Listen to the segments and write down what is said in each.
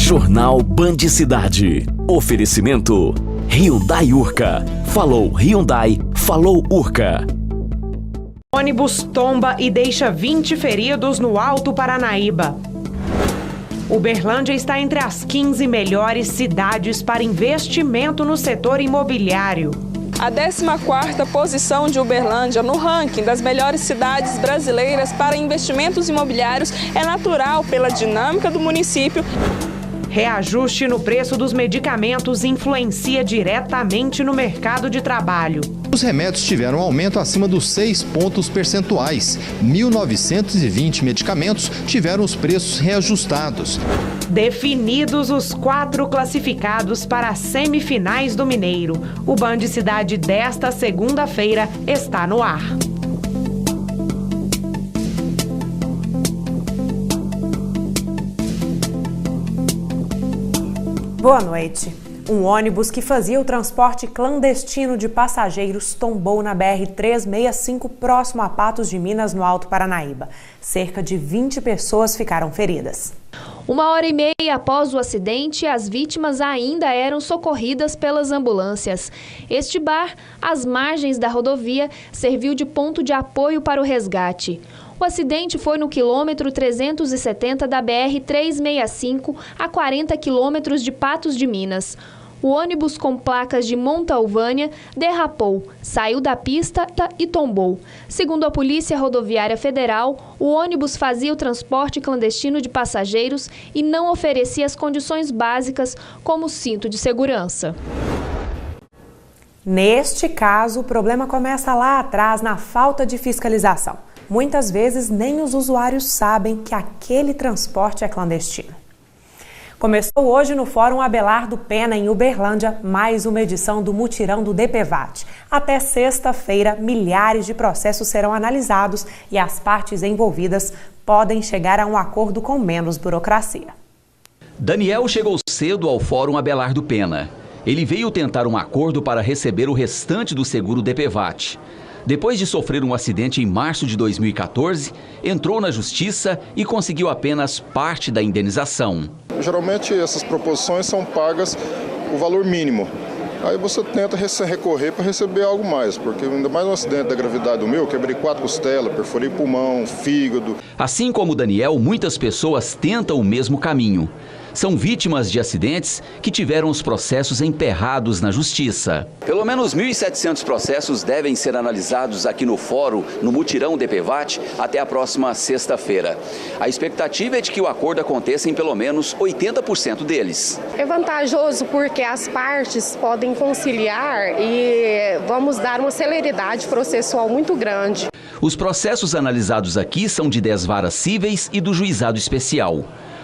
Jornal Band Cidade. Oferecimento Hyundai Urca. Falou Hyundai, falou Urca. Ônibus tomba e deixa 20 feridos no Alto Paranaíba. Uberlândia está entre as 15 melhores cidades para investimento no setor imobiliário. A 14ª posição de Uberlândia no ranking das melhores cidades brasileiras para investimentos imobiliários é natural pela dinâmica do município. Reajuste no preço dos medicamentos influencia diretamente no mercado de trabalho. Os remédios tiveram um aumento acima dos 6 pontos percentuais. 1.920 medicamentos tiveram os preços reajustados. Definidos os 4 classificados para as semifinais do Mineiro. O Band Cidade desta segunda-feira está no ar. Boa noite. Um ônibus que fazia o transporte clandestino de passageiros tombou na BR-365, próximo a Patos de Minas, no Alto Paranaíba. Cerca de 20 pessoas ficaram feridas. 1h30 após o acidente, as vítimas ainda eram socorridas pelas ambulâncias. Este bar, às margens da rodovia, serviu de ponto de apoio para o resgate. O acidente foi no quilômetro 370 da BR-365, a 40 quilômetros de Patos de Minas. O ônibus com placas de Montalvânia derrapou, saiu da pista e tombou. Segundo a Polícia Rodoviária Federal, o ônibus fazia o transporte clandestino de passageiros e não oferecia as condições básicas, como cinto de segurança. Neste caso, o problema começa lá atrás, na falta de fiscalização. Muitas vezes nem os usuários sabem que aquele transporte é clandestino. Começou hoje no Fórum Abelardo Pena, em Uberlândia, mais uma edição do Mutirão do DPVAT. Até sexta-feira, milhares de processos serão analisados e as partes envolvidas podem chegar a um acordo com menos burocracia. Daniel chegou cedo ao Fórum Abelardo Pena. Ele veio tentar um acordo para receber o restante do seguro DPVAT. Depois de sofrer um acidente em março de 2014, entrou na justiça e conseguiu apenas parte da indenização. Geralmente essas proposições são pagas o valor mínimo. Aí você tenta recorrer para receber algo mais, porque ainda mais um acidente da gravidade do meu, quebrei 4 costelas, perfurei pulmão, fígado. Assim como Daniel, muitas pessoas tentam o mesmo caminho. São vítimas de acidentes que tiveram os processos emperrados na justiça. Pelo menos 1.700 processos devem ser analisados aqui no Fórum, no Mutirão DPVAT, até a próxima sexta-feira. A expectativa é de que o acordo aconteça em pelo menos 80% deles. É vantajoso porque as partes podem conciliar e vamos dar uma celeridade processual muito grande. Os processos analisados aqui são de 10 varas cíveis e do juizado especial.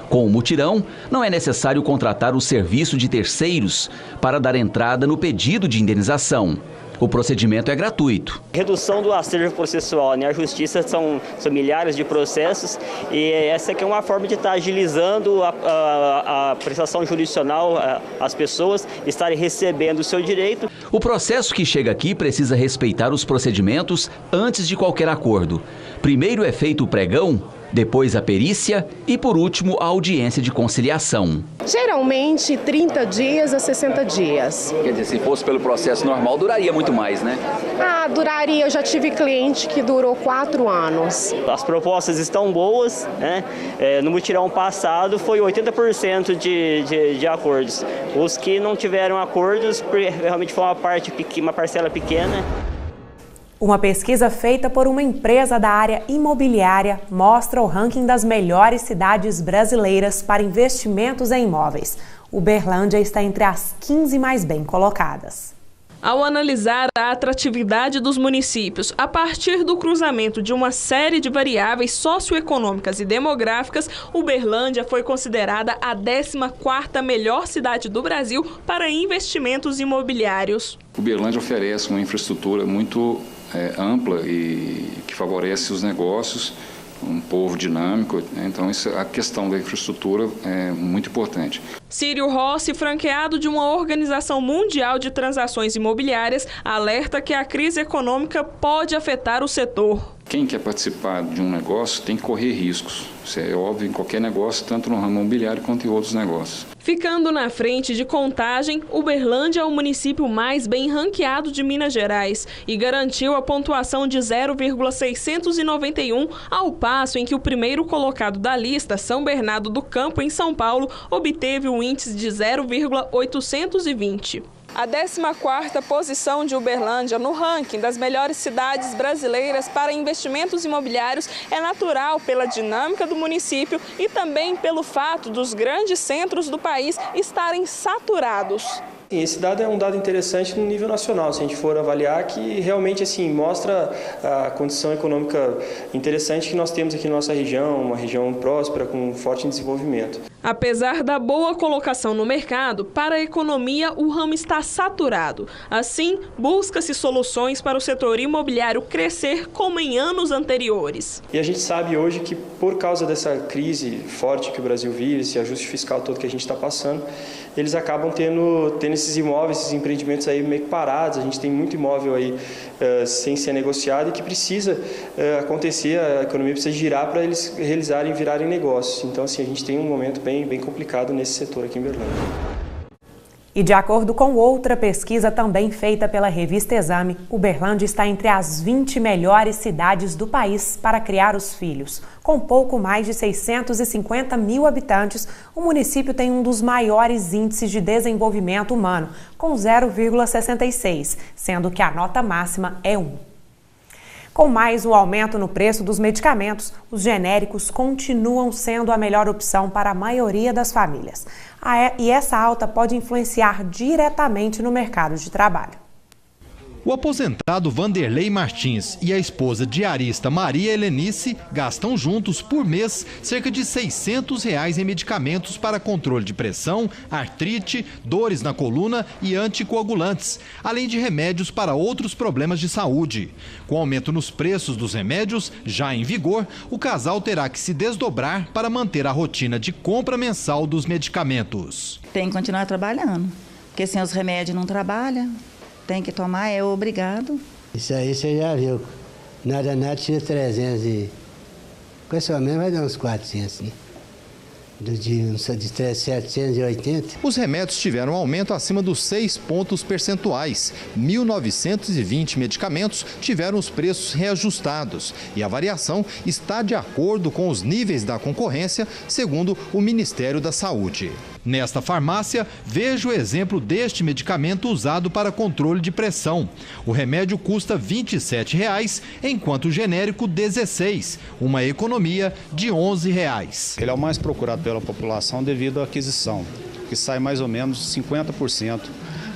Com o mutirão, não é necessário contratar o serviço de terceiros para dar entrada no pedido de indenização. O procedimento é gratuito. Redução do acervo processual, né? A justiça são milhares de processos e essa aqui é uma forma de estar agilizando a prestação jurisdicional, as pessoas estarem recebendo o seu direito. O processo que chega aqui precisa respeitar os procedimentos antes de qualquer acordo. Primeiro é feito o pregão, depois a perícia e, por último, a audiência de conciliação. Geralmente 30 dias a 60 dias. Quer dizer, se fosse pelo processo normal, duraria muito mais, né? Duraria. Eu já tive cliente que durou 4 anos. As propostas estão boas, né? No mutirão passado foi 80% de acordos. Os que não tiveram acordos, realmente foi uma parcela pequena. Uma pesquisa feita por uma empresa da área imobiliária mostra o ranking das melhores cidades brasileiras para investimentos em imóveis. Uberlândia está entre as 15 mais bem colocadas. Ao analisar a atratividade dos municípios a partir do cruzamento de uma série de variáveis socioeconômicas e demográficas, Uberlândia foi considerada a 14ª melhor cidade do Brasil para investimentos imobiliários. Uberlândia oferece uma infraestrutura muito ampla e que favorece os negócios, um povo dinâmico, então a questão da infraestrutura é muito importante. Círio Rossi, franqueado de uma organização mundial de transações imobiliárias, alerta que a crise econômica pode afetar o setor. Quem quer participar de um negócio tem que correr riscos. Isso é óbvio em qualquer negócio, tanto no ramo imobiliário quanto em outros negócios. Ficando na frente de Contagem, Uberlândia é o município mais bem ranqueado de Minas Gerais e garantiu a pontuação de 0,691, ao passo em que o primeiro colocado da lista, São Bernardo do Campo, em São Paulo, obteve um índice de 0,820. A 14ª posição de Uberlândia no ranking das melhores cidades brasileiras para investimentos imobiliários é natural pela dinâmica do município e também pelo fato dos grandes centros do país estarem saturados. Esse dado é um dado interessante no nível nacional, se a gente for avaliar, que realmente mostra a condição econômica interessante que nós temos aqui na nossa região, uma região próspera, com forte desenvolvimento. Apesar da boa colocação no mercado, para a economia o ramo está saturado. Assim, busca-se soluções para o setor imobiliário crescer como em anos anteriores. E a gente sabe hoje que, por causa dessa crise forte que o Brasil vive, esse ajuste fiscal todo que a gente está passando, eles acabam tendo esses imóveis, esses empreendimentos aí meio que parados. A gente tem muito imóvel aí sem ser negociado e que precisa acontecer, a economia precisa girar para eles virarem negócios. Então, assim, a gente tem um momento bem complicado nesse setor aqui em Uberlândia. E de acordo com outra pesquisa também feita pela revista Exame, Uberlândia está entre as 20 melhores cidades do país para criar os filhos. Com pouco mais de 650 mil habitantes, o município tem um dos maiores índices de desenvolvimento humano, com 0,66, sendo que a nota máxima é 1. Com mais um aumento no preço dos medicamentos, os genéricos continuam sendo a melhor opção para a maioria das famílias. E essa alta pode influenciar diretamente no mercado de trabalho. O aposentado Vanderlei Martins e a esposa diarista Maria Helenice gastam juntos por mês cerca de R$600 em medicamentos para controle de pressão, artrite, dores na coluna e anticoagulantes, além de remédios para outros problemas de saúde. Com o aumento nos preços dos remédios, já em vigor, o casal terá que se desdobrar para manter a rotina de compra mensal dos medicamentos. Tem que continuar trabalhando, porque sem os remédios não trabalha. Tem que tomar, é obrigado. Isso aí você já viu. Nada tira 300 e... Com esse aumento vai dar uns 400, né? De 780. Os remédios tiveram um aumento acima dos 6 pontos percentuais. 1.920 medicamentos tiveram os preços reajustados. E a variação está de acordo com os níveis da concorrência, segundo o Ministério da Saúde. Nesta farmácia, veja o exemplo deste medicamento usado para controle de pressão. O remédio custa R$ 27,00, enquanto o genérico R$ 16,00, uma economia de R$ 11,00. Ele é o mais procurado pela população devido à aquisição, que sai mais ou menos 50%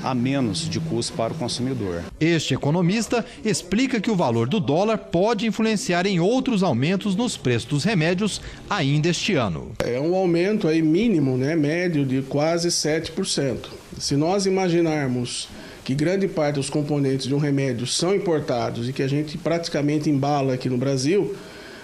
a menos de custo para o consumidor. Este economista explica que o valor do dólar pode influenciar em outros aumentos nos preços dos remédios ainda este ano. É um aumento aí mínimo, né, médio de quase 7%. Se nós imaginarmos que grande parte dos componentes de um remédio são importados e que a gente praticamente embala aqui no Brasil,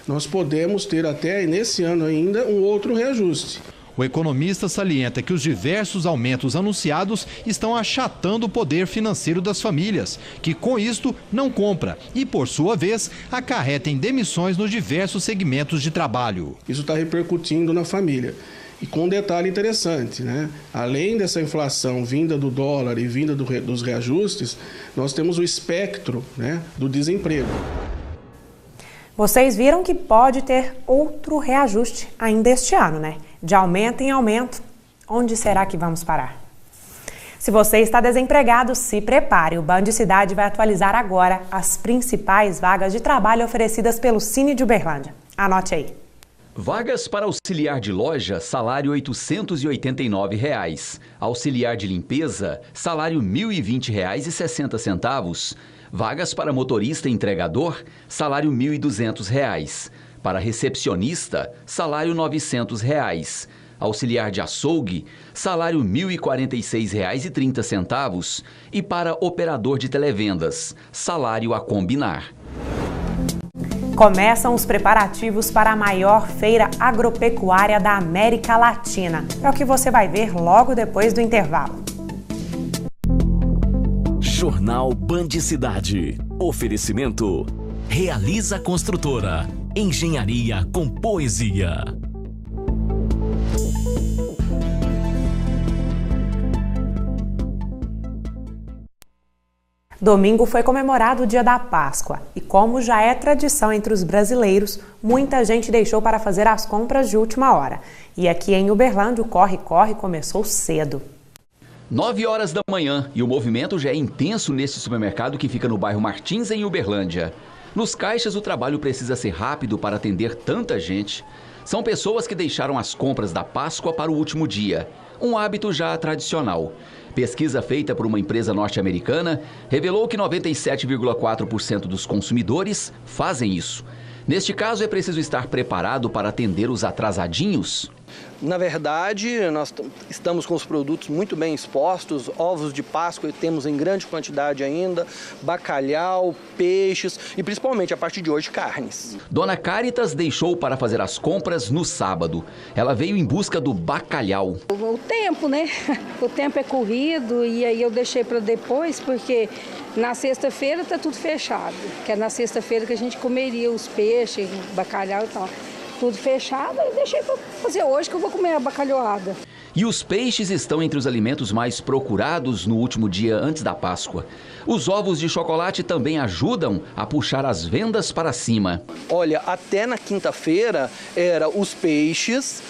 nós podemos ter até nesse ano ainda um outro reajuste. O economista salienta que os diversos aumentos anunciados estão achatando o poder financeiro das famílias, que com isto não compra e, por sua vez, acarretem demissões nos diversos segmentos de trabalho. Isso está repercutindo na família. E com um detalhe interessante, né? Além dessa inflação vinda do dólar e vinda dos reajustes, nós temos o espectro, né, do desemprego. Vocês viram que pode ter outro reajuste ainda este ano, né? De aumento em aumento. Onde será que vamos parar? Se você está desempregado, se prepare. O Band Cidade vai atualizar agora as principais vagas de trabalho oferecidas pelo Cine de Uberlândia. Anote aí. Vagas para auxiliar de loja, salário R$ 889. Auxiliar de limpeza, salário R$ 1.020,60. Vagas para motorista e entregador, salário R$ 1.200. Para recepcionista, salário R$ 900. Auxiliar de açougue, salário R$ 1.046,30. E para operador de televendas, salário a combinar. Começam os preparativos para a maior feira agropecuária da América Latina. É o que você vai ver logo depois do intervalo. Jornal Band Cidade. Oferecimento Realiza Construtora. Engenharia com poesia. Domingo foi comemorado o Dia da Páscoa e, como já é tradição entre os brasileiros, muita gente deixou para fazer as compras de última hora. E aqui em Uberlândia, o corre-corre começou cedo. 9 horas da manhã e o movimento já é intenso nesse supermercado que fica no bairro Martins, em Uberlândia. Nos caixas, o trabalho precisa ser rápido para atender tanta gente. São pessoas que deixaram as compras da Páscoa para o último dia, um hábito já tradicional. Pesquisa feita por uma empresa norte-americana revelou que 97,4% dos consumidores fazem isso. Neste caso, é preciso estar preparado para atender os atrasadinhos? Na verdade, nós estamos com os produtos muito bem expostos, ovos de Páscoa temos em grande quantidade ainda, bacalhau, peixes e principalmente a partir de hoje carnes. Dona Caritas deixou para fazer as compras no sábado. Ela veio em busca do bacalhau. O tempo, né? O tempo é corrido e aí eu deixei para depois porque na sexta-feira está tudo fechado, que é na sexta-feira que a gente comeria os peixes, bacalhau e tal. Tudo fechado, eu deixei para fazer hoje que eu vou comer a bacalhoada. E os peixes estão entre os alimentos mais procurados no último dia antes da Páscoa. Os ovos de chocolate também ajudam a puxar as vendas para cima. Olha, até na quinta-feira era os peixes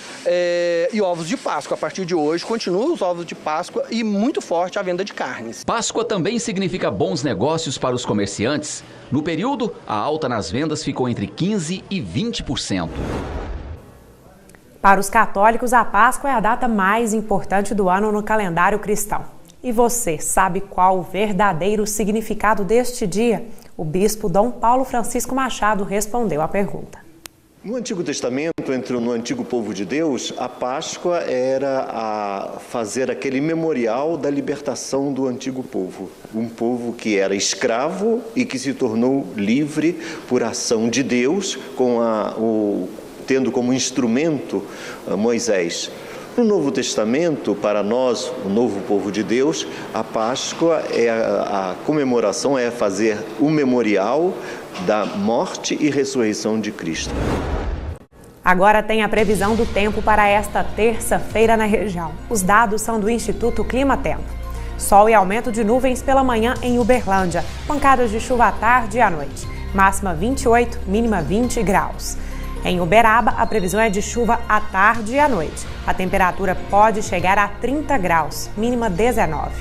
e ovos de Páscoa. A partir de hoje continua os ovos de Páscoa e muito forte a venda de carnes. Páscoa também significa bons negócios para os comerciantes. No período, a alta nas vendas ficou entre 15% e 20%. Para os católicos, a Páscoa é a data mais importante do ano no calendário cristão. E você sabe qual o verdadeiro significado deste dia? O bispo Dom Paulo Francisco Machado respondeu à pergunta. No Antigo Testamento, no antigo povo de Deus, a Páscoa era a fazer aquele memorial da libertação do antigo povo. Um povo que era escravo e que se tornou livre por ação de Deus, tendo como instrumento Moisés. No Novo Testamento, para nós, o novo povo de Deus, a Páscoa a comemoração é fazer o memorial da morte e ressurreição de Cristo. Agora tem a previsão do tempo para esta terça-feira na região. Os dados são do Instituto Clima Tempo. Sol e aumento de nuvens pela manhã em Uberlândia. Pancadas de chuva à tarde e à noite. Máxima 28, mínima 20 graus. Em Uberaba, a previsão é de chuva à tarde e à noite. A temperatura pode chegar a 30 graus, mínima 19.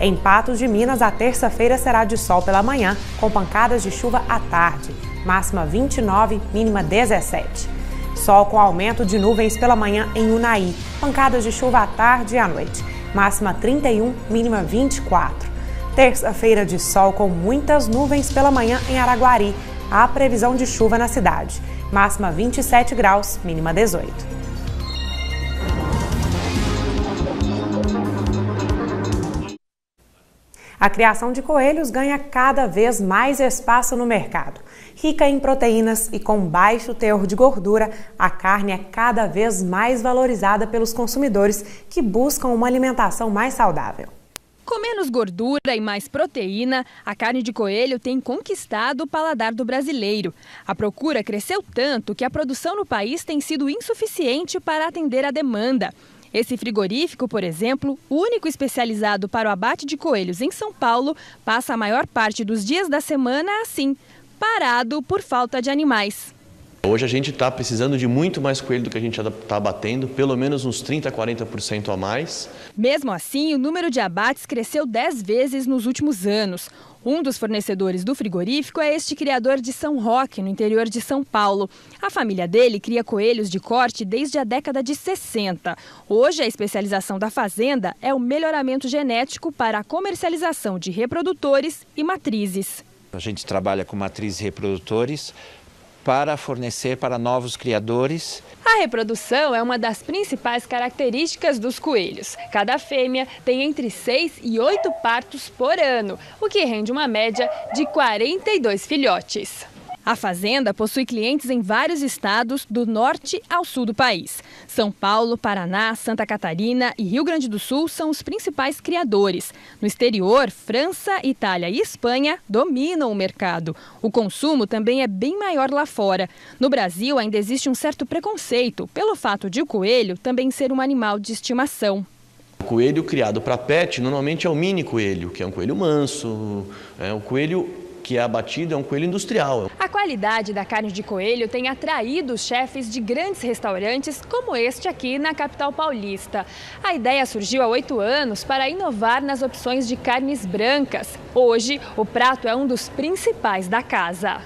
Em Patos de Minas, a terça-feira será de sol pela manhã, com pancadas de chuva à tarde. Máxima 29, mínima 17. Sol com aumento de nuvens pela manhã em Unai. Pancadas de chuva à tarde e à noite. Máxima 31, mínima 24. Terça-feira de sol com muitas nuvens pela manhã em Araguari. Há previsão de chuva na cidade. Máxima 27 graus, mínima 18. A criação de coelhos ganha cada vez mais espaço no mercado. Rica em proteínas e com baixo teor de gordura, a carne é cada vez mais valorizada pelos consumidores que buscam uma alimentação mais saudável. Com menos gordura e mais proteína, a carne de coelho tem conquistado o paladar do brasileiro. A procura cresceu tanto que a produção no país tem sido insuficiente para atender a demanda. Esse frigorífico, por exemplo, único especializado para o abate de coelhos em São Paulo, passa a maior parte dos dias da semana assim, parado por falta de animais. Hoje a gente está precisando de muito mais coelho do que a gente já está abatendo, pelo menos uns 30% a 40% a mais. Mesmo assim, o número de abates cresceu 10 vezes nos últimos anos. Um dos fornecedores do frigorífico é este criador de São Roque, no interior de São Paulo. A família dele cria coelhos de corte desde a década de 60. Hoje, a especialização da fazenda é o melhoramento genético para a comercialização de reprodutores e matrizes. A gente trabalha com matrizes e reprodutores para fornecer para novos criadores. A reprodução é uma das principais características dos coelhos. Cada fêmea tem entre 6 e 8 partos por ano, o que rende uma média de 42 filhotes. A fazenda possui clientes em vários estados, do norte ao sul do país. São Paulo, Paraná, Santa Catarina e Rio Grande do Sul são os principais criadores. No exterior, França, Itália e Espanha dominam o mercado. O consumo também é bem maior lá fora. No Brasil, ainda existe um certo preconceito pelo fato de o coelho também ser um animal de estimação. O coelho criado para pet normalmente é o mini coelho, que é um coelho manso, o coelho que é abatido é um coelho industrial. A qualidade da carne de coelho tem atraído os chefes de grandes restaurantes como este aqui na capital paulista. A ideia surgiu há 8 anos para inovar nas opções de carnes brancas. Hoje, o prato é um dos principais da casa.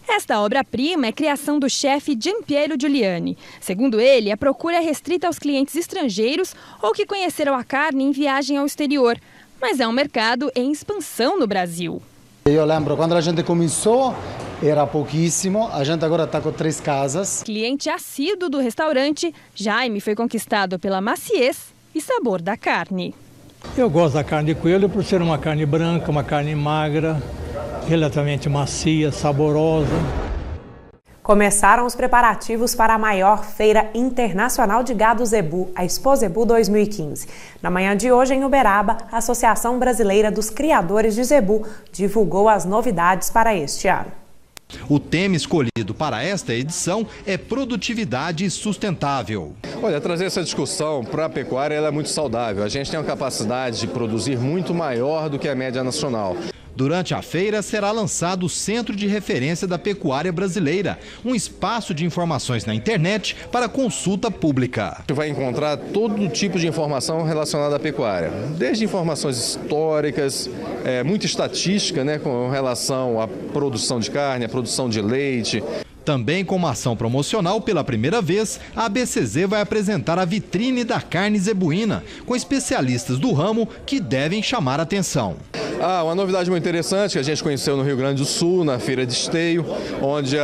Esta obra-prima é criação do chefe Giampiero Giuliani. Segundo ele, a procura é restrita aos clientes estrangeiros ou que conheceram a carne em viagem ao exterior. Mas é um mercado em expansão no Brasil. Eu lembro, quando a gente começou, era pouquíssimo, a gente agora está com 3 casas. Cliente assíduo do restaurante, Jaime foi conquistado pela maciez e sabor da carne. Eu gosto da carne de coelho por ser uma carne branca, uma carne magra, relativamente macia, saborosa. Começaram os preparativos para a maior feira internacional de gado zebu, a Expo Zebu 2015. Na manhã de hoje, em Uberaba, a Associação Brasileira dos Criadores de Zebu divulgou as novidades para este ano. O tema escolhido para esta edição é produtividade sustentável. Olha, trazer essa discussão para a pecuária ela é muito saudável. A gente tem uma capacidade de produzir muito maior do que a média nacional. Durante a feira será lançado o Centro de Referência da Pecuária Brasileira, um espaço de informações na internet para consulta pública. Você vai encontrar todo tipo de informação relacionada à pecuária, desde informações históricas, muita estatística, com relação à produção de carne, à produção de leite. Também como ação promocional, pela primeira vez, a ABCZ vai apresentar a vitrine da carne zebuína, com especialistas do ramo que devem chamar a atenção. Uma novidade muito interessante que a gente conheceu no Rio Grande do Sul, na Feira de Esteio, onde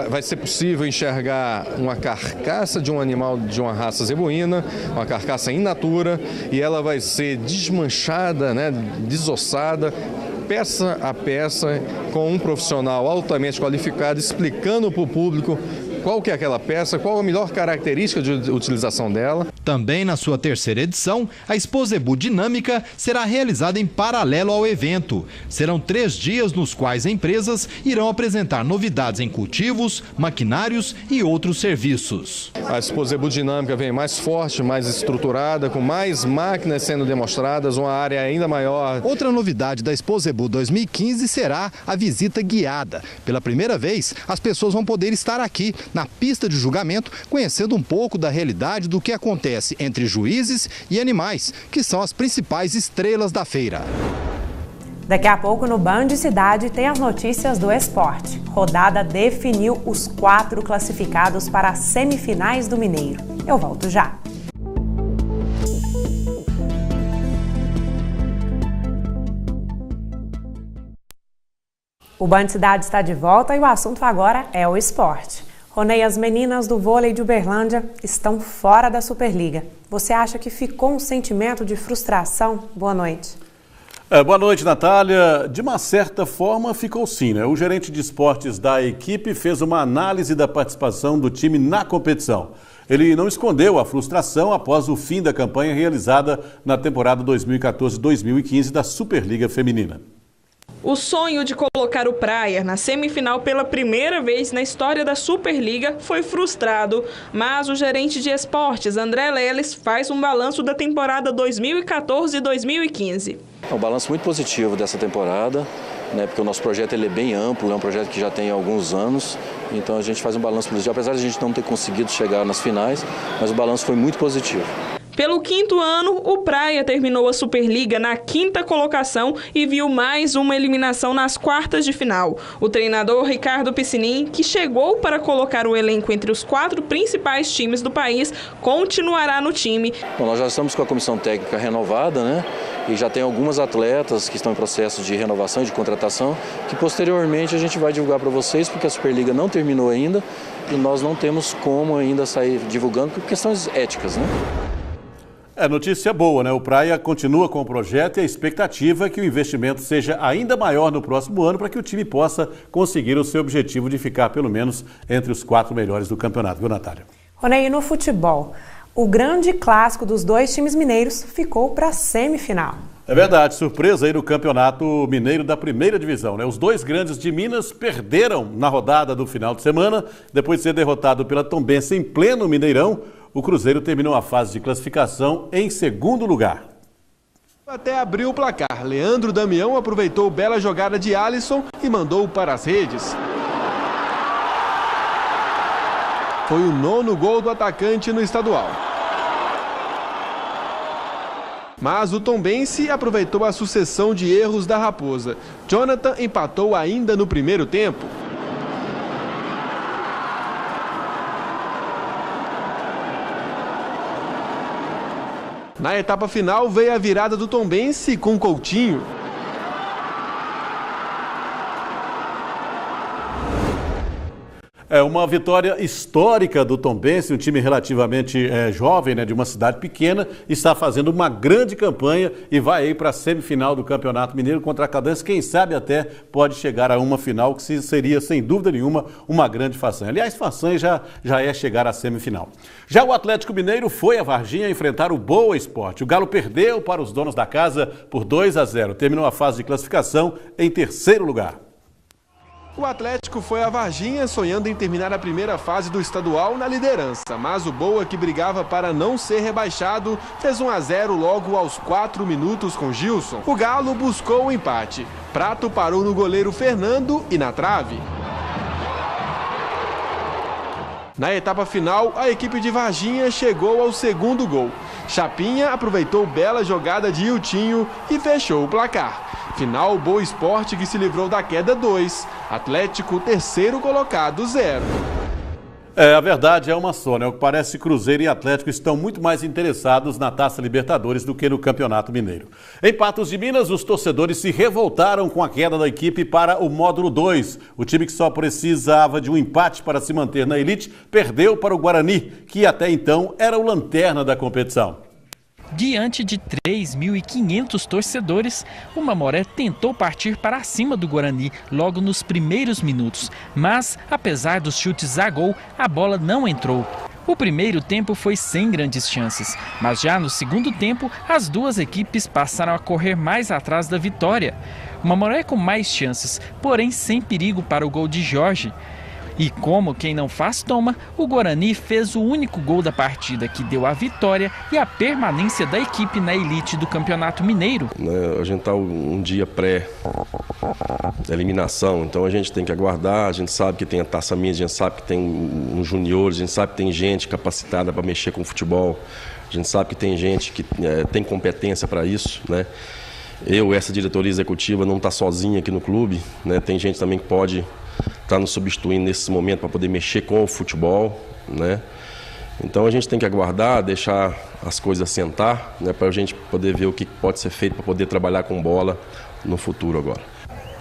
vai ser possível enxergar uma carcaça de um animal de uma raça zebuína, uma carcaça in natura, e ela vai ser desmanchada, desossada, peça a peça, com um profissional altamente qualificado explicando para o público qual que é aquela peça, qual a melhor característica de utilização dela. Também na sua terceira edição, a Expo Zebu Dinâmica será realizada em paralelo ao evento. Serão 3 dias nos quais empresas irão apresentar novidades em cultivos, maquinários e outros serviços. A Expo Zebu Dinâmica vem mais forte, mais estruturada, com mais máquinas sendo demonstradas, uma área ainda maior. Outra novidade da Expo Zebu 2015 será a visita guiada. Pela primeira vez, as pessoas vão poder estar aqui, na pista de julgamento, conhecendo um pouco da realidade do que acontece entre juízes e animais, que são as principais estrelas da feira. Daqui a pouco no Band Cidade tem as notícias do esporte. Rodada definiu os 4 classificados para as semifinais do Mineiro. Eu volto já. O Band Cidade está de volta e o assunto agora é o esporte. Ronei, as meninas do vôlei de Uberlândia estão fora da Superliga. Você acha que ficou um sentimento de frustração? Boa noite. Boa noite, Natália. De uma certa forma, ficou sim, né? O gerente de esportes da equipe fez uma análise da participação do time na competição. Ele não escondeu a frustração após o fim da campanha realizada na temporada 2014-2015 da Superliga Feminina. O sonho de colocar o Praia na semifinal pela primeira vez na história da Superliga foi frustrado, mas o gerente de esportes, André Leles, faz um balanço da temporada 2014-2015. É um balanço muito positivo dessa temporada, porque o nosso projeto ele é bem amplo, é um projeto que já tem alguns anos, então a gente faz um balanço positivo, apesar de a gente não ter conseguido chegar nas finais, mas o balanço foi muito positivo. Pelo 5º ano, o Praia terminou a Superliga na 5ª colocação e viu mais uma eliminação nas quartas de final. O treinador Ricardo Piscinin, que chegou para colocar o elenco entre os 4 principais times do país, continuará no time. Bom, nós já estamos com a comissão técnica renovada, e já tem algumas atletas que estão em processo de renovação e de contratação, que posteriormente a gente vai divulgar para vocês, porque a Superliga não terminou ainda e nós não temos como ainda sair divulgando por questões éticas, É notícia boa, né? O Praia continua com o projeto e a expectativa é que o investimento seja ainda maior no próximo ano para que o time possa conseguir o seu objetivo de ficar pelo menos entre os 4 melhores do campeonato, viu, Natália? Ronei, no futebol, o grande clássico dos dois times mineiros ficou para a semifinal. É verdade, surpresa aí no Campeonato Mineiro da Primeira Divisão, né? Os dois grandes de Minas perderam na rodada do final de semana, depois de ser derrotado pela Tombense em pleno Mineirão. O Cruzeiro terminou a fase de classificação em segundo lugar. Até abriu o placar, Leandro Damião aproveitou bela jogada de Alisson e mandou para as redes. Foi o 9º gol do atacante no estadual. Mas o Tombense aproveitou a sucessão de erros da Raposa. Jonathan empatou ainda no primeiro tempo. Na etapa final veio a virada do Tombense com Coutinho. É uma vitória histórica do Tombense, um time relativamente jovem, né, de uma cidade pequena, está fazendo uma grande campanha e vai aí para a semifinal do Campeonato Mineiro contra a Caldense. Quem sabe até pode chegar a uma final que seria, sem dúvida nenhuma, uma grande façanha. Aliás, façanha já é chegar à semifinal. Já o Atlético Mineiro foi a Varginha enfrentar o Boa Esporte. O Galo perdeu para os donos da casa por 2-0. Terminou a fase de classificação em terceiro lugar. O Atlético foi a Varginha sonhando em terminar a primeira fase do estadual na liderança, mas o Boa, que brigava para não ser rebaixado, fez 1-0 logo aos 4 minutos com Gilson. O Galo buscou o empate. Prato parou no goleiro Fernando e na trave. Na etapa final, a equipe de Varginha chegou ao segundo gol. Chapinha aproveitou bela jogada de Iltinho e fechou o placar. Final, Boa Esporte que se livrou da queda 2. Atlético, terceiro colocado, 0. A verdade é uma só, né? O que parece, Cruzeiro e Atlético estão muito mais interessados na Taça Libertadores do que no Campeonato Mineiro. Em Patos de Minas, os torcedores se revoltaram com a queda da equipe para o módulo 2. O time que só precisava de um empate para se manter na elite perdeu para o Guarani, que até então era o lanterna da competição. Diante de 3.500 torcedores, o Mamoré tentou partir para cima do Guarani logo nos primeiros minutos, mas, apesar dos chutes a gol, a bola não entrou. O primeiro tempo foi sem grandes chances, mas já no segundo tempo, as duas equipes passaram a correr mais atrás da vitória. O Mamoré com mais chances, porém sem perigo para o gol de Jorge. E como quem não faz toma, o Guarani fez o único gol da partida que deu a vitória e a permanência da equipe na elite do Campeonato Mineiro. A gente está um dia pré-eliminação, então a gente tem que aguardar, a gente sabe que tem a Taça Minas, a gente sabe que tem um juniores, a gente sabe que tem gente capacitada para mexer com o futebol, a gente sabe que tem gente que tem competência para isso, né? Essa diretoria executiva não está sozinha aqui no clube, né? Tem gente também que pode estar nos substituindo nesse momento para poder mexer com o futebol, né? Então a gente tem que aguardar, deixar as coisas assentar, né, para a gente poder ver o que pode ser feito para poder trabalhar com bola no futuro agora.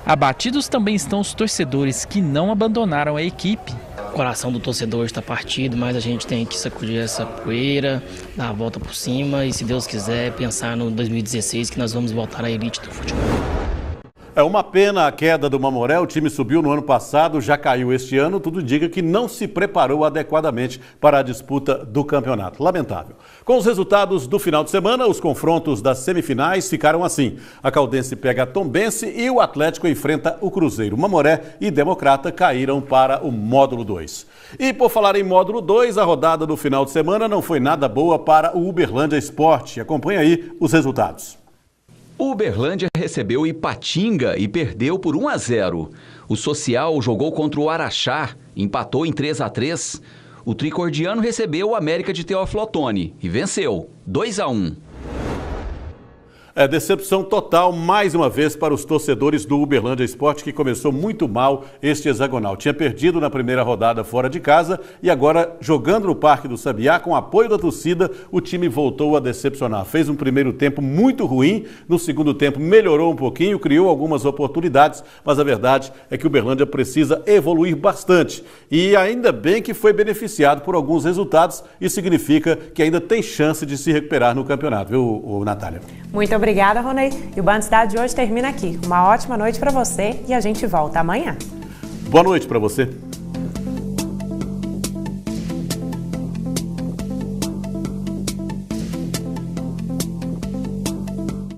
Abatidos também estão os torcedores que não abandonaram a equipe. O coração do torcedor está partido, mas a gente tem que sacudir essa poeira, dar a volta por cima e, se Deus quiser, pensar no 2016 que nós vamos voltar à elite do futebol. É uma pena a queda do Mamoré, o time subiu no ano passado, já caiu este ano, tudo indica que não se preparou adequadamente para a disputa do campeonato. Lamentável. Com os resultados do final de semana, os confrontos das semifinais ficaram assim. A Caldense pega a Tombense e o Atlético enfrenta o Cruzeiro. Mamoré e Democrata caíram para o módulo 2. E por falar em módulo 2, a rodada do final de semana não foi nada boa para o Uberlândia Esporte. Acompanhe aí os resultados. O Uberlândia recebeu Ipatinga e perdeu por 1-0. O Social jogou contra o Araxá, empatou em 3-3. O Tricordiano recebeu o América de Teófilo Otoni e venceu, 2-1. Decepção total, mais uma vez, para os torcedores do Uberlândia Esporte, que começou muito mal este hexagonal. Tinha perdido na primeira rodada fora de casa e agora, jogando no Parque do Sabiá, com apoio da torcida, o time voltou a decepcionar. Fez um primeiro tempo muito ruim, no segundo tempo melhorou um pouquinho, criou algumas oportunidades, mas a verdade é que o Uberlândia precisa evoluir bastante. E ainda bem que foi beneficiado por alguns resultados, isso significa que ainda tem chance de se recuperar no campeonato, viu, Natália? Muito obrigada, Ronei. E o Band Cidade de hoje termina aqui. Uma ótima noite para você e a gente volta amanhã. Boa noite para você.